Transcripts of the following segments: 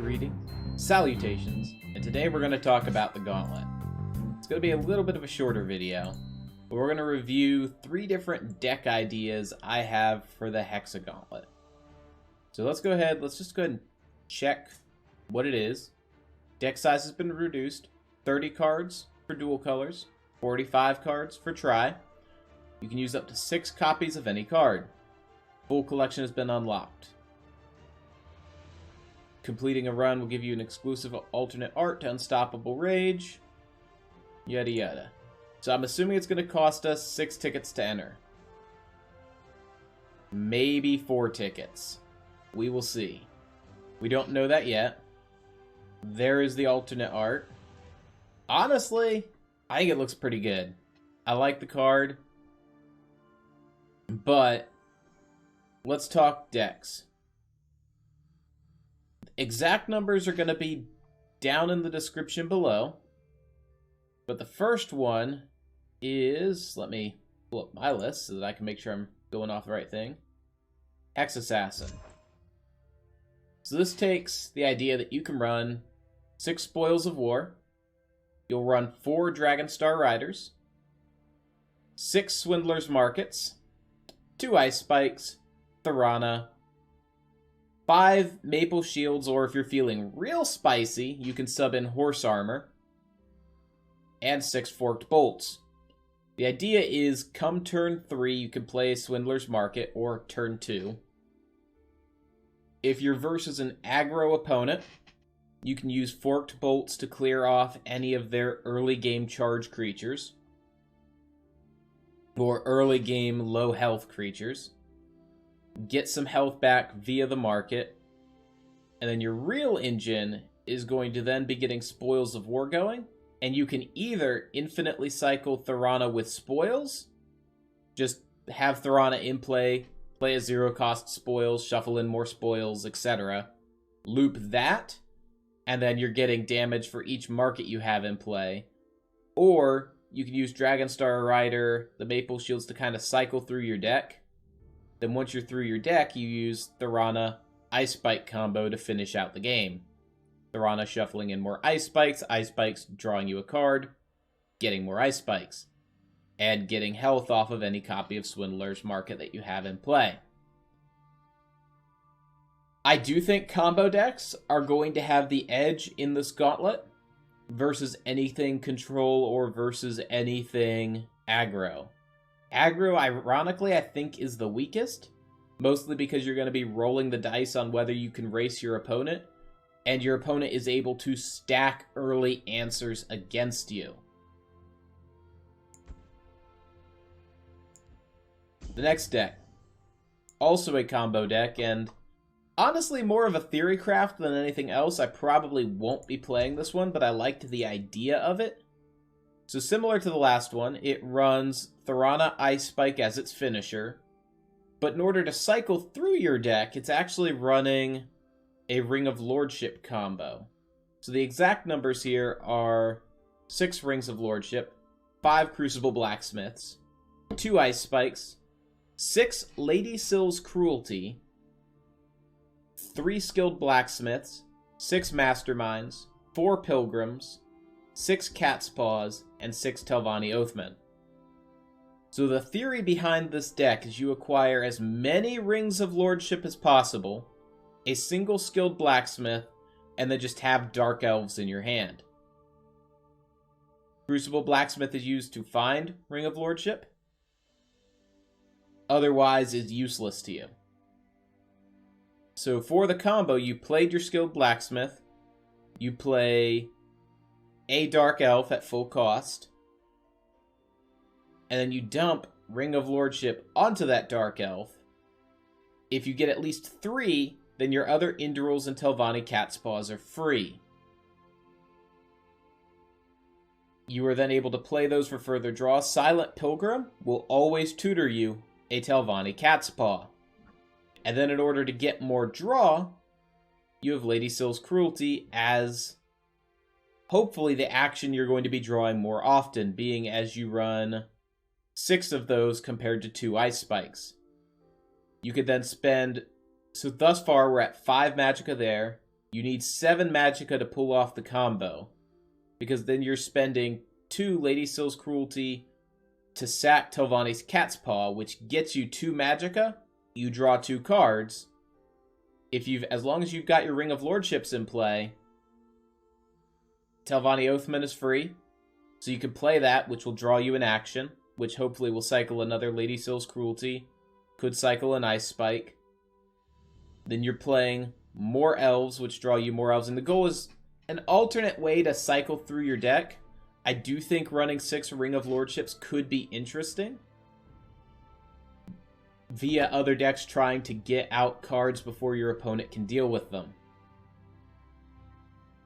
Greetings, salutations, and today we're going to talk about the Gauntlet. It's going to be a little bit of a shorter video, but we're going to review 3 different deck ideas I have for the Hexagauntlet. So let's just go ahead and check what it is. Deck size has been reduced, 30 cards for dual colors, 45 cards for tri. You can use up to 6 copies of any card. Full collection has been unlocked. Completing a run will give you an exclusive alternate art to Unstoppable Rage. Yada yada. So I'm assuming it's going to cost us 6 tickets to enter. Maybe 4 tickets. We will see. We don't know that yet. There is the alternate art. Honestly, I think it looks pretty good. I like the card. But let's talk decks. Exact numbers are going to be down in the description below. But the first one is, let me pull up my list so that I can make sure I'm going off the right thing. Hex Assassin. So this takes the idea that you can run 6 Spoils of War. You'll run 4 Dragonstar Riders, 6 Swindler's Markets, 2 Ice Spikes, Therana, 5 Maple Shields, or if you're feeling real spicy, you can sub in Horse Armor, and 6 Forked Bolts. The idea is, come turn 3, you can play Swindler's Market, or turn 2. If you're versus an aggro opponent, you can use Forked Bolts to clear off any of their early game charge creatures, or early game low health creatures. Get some health back via the market, and then your real engine is going to then be getting Spoils of War going, and you can either infinitely cycle Therana with Spoils, just have Therana in play a 0-cost Spoils, shuffle in more Spoils, etc. Loop that, and then you're getting damage for each market you have in play. Or you can use Dragonstar Rider, the Maple Shields, to kind of cycle through your deck. Then once you're through your deck, you use Therana Ice Spike combo to finish out the game. Therana shuffling in more Ice Spikes drawing you a card, getting more Ice Spikes, and getting health off of any copy of Swindler's Market that you have in play. I do think combo decks are going to have the edge in this Gauntlet versus anything control or versus anything aggro. Aggro, ironically, I think is the weakest, mostly because you're going to be rolling the dice on whether you can race your opponent, and your opponent is able to stack early answers against you. The next deck, also a combo deck, and honestly more of a theory craft than anything else. I probably won't be playing this one, but I liked the idea of it. So similar to the last one, it runs Therana Ice Spike as its finisher, but in order to cycle through your deck, it's actually running a Ring of Lordship combo. So the exact numbers here are 6 Rings of Lordship, 5 Crucible Blacksmiths, 2 Ice Spikes, 6 Lady Syl's Cruelty, 3 Skilled Blacksmiths, 6 Masterminds, 4 Pilgrims, 6 Catspaws, and 6 Telvanni Oathman. So the theory behind this deck is you acquire as many Rings of Lordship as possible, a single Skilled Blacksmith, and then just have Dark Elves in your hand. Crucible Blacksmith is used to find Ring of Lordship. Otherwise is useless to you. So for the combo, you played your Skilled Blacksmith, you play a Dark Elf at full cost, and then you dump Ring of Lordship onto that Dark Elf. If you get at least 3, then your other Indorils and Telvanni Catspaws are free. You are then able to play those for further draw. Silent Pilgrim will always tutor you a Telvanni Catspaw. And then in order to get more draw, you have Lady Syl's Cruelty as hopefully the action you're going to be drawing more often, being as you run 6 of those compared to 2 Ice Spikes. You could then spend So thus far, we're at 5 Magicka there, You need 7 magicka to pull off the combo, because then you're spending 2 Lady Syl's Cruelty to sack Telvanni's Catspaw, which gets you 2 magicka. You draw 2 cards. As long as you've got your Ring of Lordships in play, Telvanni Oathman is free, so you can play that, which will draw you an action, which hopefully will cycle another Lady Syl's Cruelty, could cycle an Ice Spike. Then you're playing more elves, which draw you more elves, and the goal is an alternate way to cycle through your deck. I do think running 6 Ring of Lordships could be interesting, via other decks trying to get out cards before your opponent can deal with them.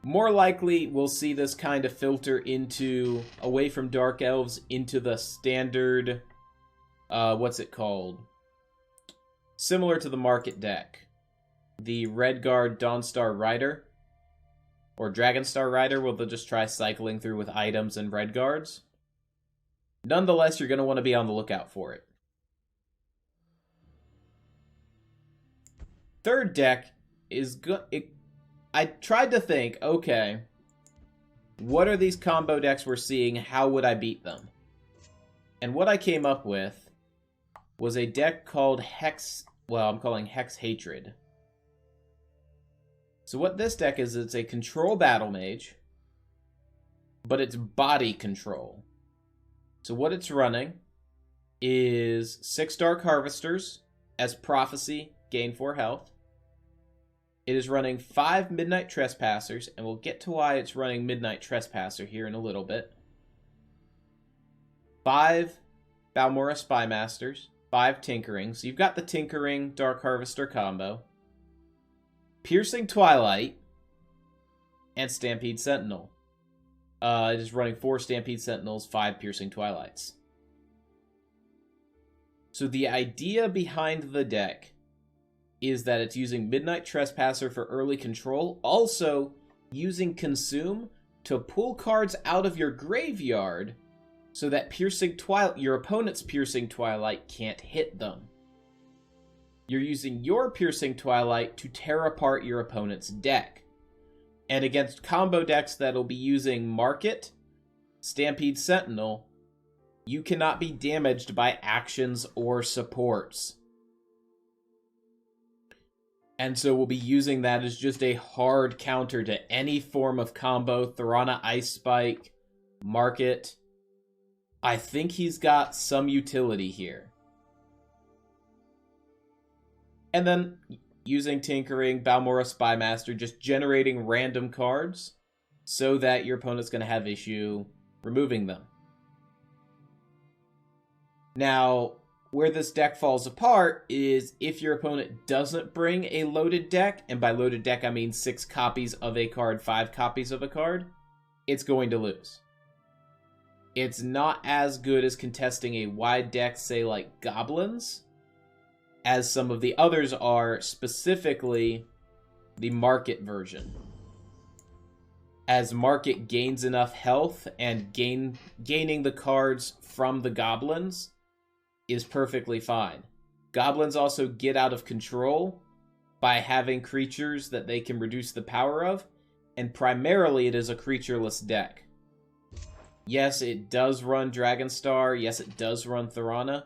More likely, we'll see this kind of filter into, away from Dark Elves, into the standard, what's it called? Similar to the Market deck. The Redguard Dawnstar Rider, or Dragonstar Rider, where they'll just try cycling through with items and Redguards. Nonetheless, you're going to want to be on the lookout for it. Third deck is good. I tried to think, okay, what are these combo decks we're seeing? How would I beat them? And what I came up with was a deck called I'm calling Hex Hatred. So what this deck is, it's a control battle mage, but it's body control. So what it's running is 6 Dark Harvesters as Prophecy, gain 4 health. It is running 5 Midnight Trespassers, and we'll get to why it's running Midnight Trespasser here in a little bit. 5 Balmora Spymasters, 5 Tinkering. So you've got the Tinkering Dark Harvester combo. Piercing Twilight, and Stampede Sentinel. It is running 4 Stampede Sentinels, 5 Piercing Twilights. So the idea behind the deck is that it's using Midnight Trespasser for early control, also using Consume to pull cards out of your graveyard so that your opponent's Piercing Twilight can't hit them. You're using your Piercing Twilight to tear apart your opponent's deck. And against combo decks that'll be using Market, Stampede Sentinel, you cannot be damaged by actions or supports. And so we'll be using that as just a hard counter to any form of combo. Therana Ice Spike, Market. I think he's got some utility here. And then using Tinkering, Balmora Spymaster, just generating random cards so that your opponent's going to have issue removing them. Now, where this deck falls apart is if your opponent doesn't bring a loaded deck, and by loaded deck I mean 6 copies of a card, 5 copies of a card, it's going to lose. It's not as good as contesting a wide deck, say like Goblins, as some of the others are, specifically the Market version. As Market gains enough health and gaining the cards from the Goblins is perfectly fine. Goblins also get out of control by having creatures that they can reduce the power of, and primarily it is a creatureless deck. Yes, it does run Dragonstar, yes, it does run Therana.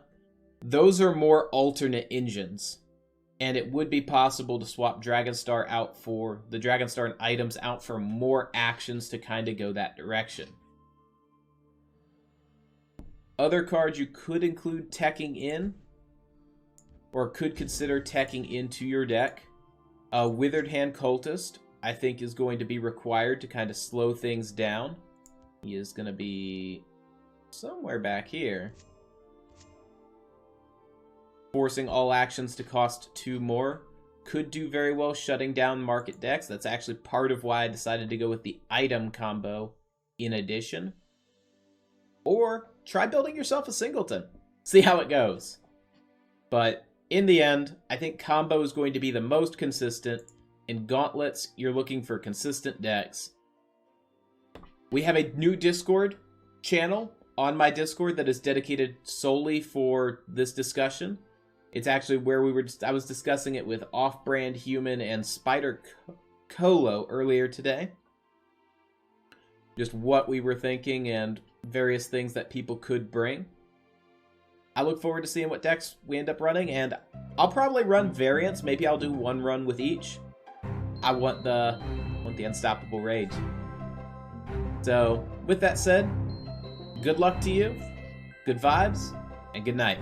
Those are more alternate engines, and it would be possible to swap Dragonstar out for the Dragonstar and items out for more actions to kind of go that direction. Other cards you could include teching in, or could consider teching into your deck. Withered Hand Cultist, I think, is going to be required to kind of slow things down. He is going to be somewhere back here. Forcing all actions to cost 2 more. Could do very well shutting down Market decks. That's actually part of why I decided to go with the item combo in addition. Or try building yourself a singleton. See how it goes. But in the end, I think combo is going to be the most consistent. In Gauntlets, you're looking for consistent decks. We have a new Discord channel on my Discord that is dedicated solely for this discussion. It's actually where I was discussing it with Off-Brand Human and Colo earlier today. Just what we were thinking and various things that people could bring. I look forward to seeing what decks we end up running, and I'll probably run variants. Maybe I'll do one run with each. I want the Unstoppable Rage. So, with that said, good luck to you, good vibes, and good night.